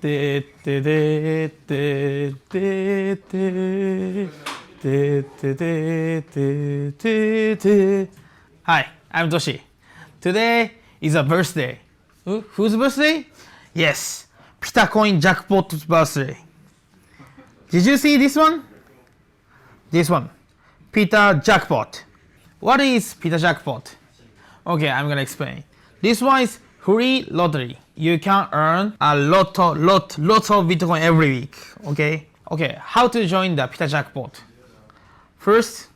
Hi, I'm Toshi. Today is a birthday. Whose birthday? Yes, Pitacoin jackpot's birthday. Did you see this one? This one, Pita jackpot. What is Pita jackpot? Okay, I'm gonna explain. This one is free lottery. You can earn a lot of Bitcoin every week. Okay. How to join the Pita jackpot? First,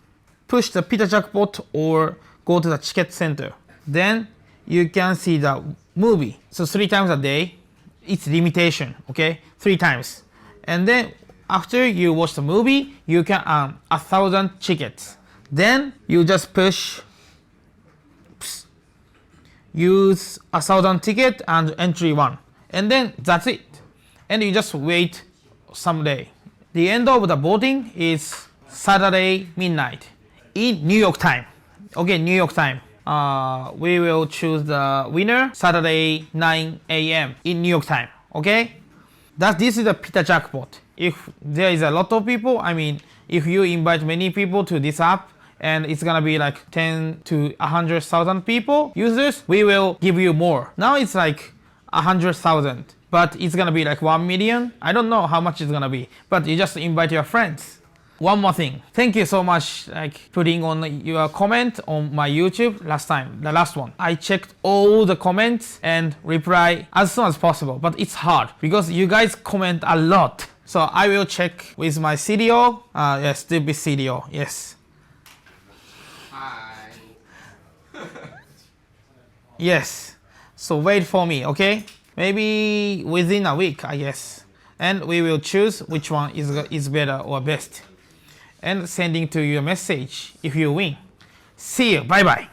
push the Pita jackpot or go to the ticket center. Then you can see the movie. So 3 times a day. It's limitation. Okay, 3 times. And then after you watch the movie, you can earn 1,000 tickets. Then you just use 1,000 ticket and entry 1. And then that's it. And you just wait someday. The end of the voting is Saturday midnight in New York time. Okay, New York time. We will choose the winner Saturday 9 a.m. in New York time. Okay? This is the Pita jackpot. If there is a lot of people, if you invite many people to this app, and it's gonna be like 10 to 100,000 people, users, we will give you more. Now it's like 100,000, but it's gonna be like 1 million. I don't know how much it's gonna be, but you just invite your friends. One more thing. Thank you so much putting on your comment on my YouTube the last one. I checked all the comments and reply as soon as possible, but it's hard because you guys comment a lot. So I will check with my CDO. Yes, stupid CDO, yes. Hi. Yes, so wait for me, okay? Maybe within a week, I guess. And we will choose which one is better or best. And sending to you a message if you win. See you, bye bye.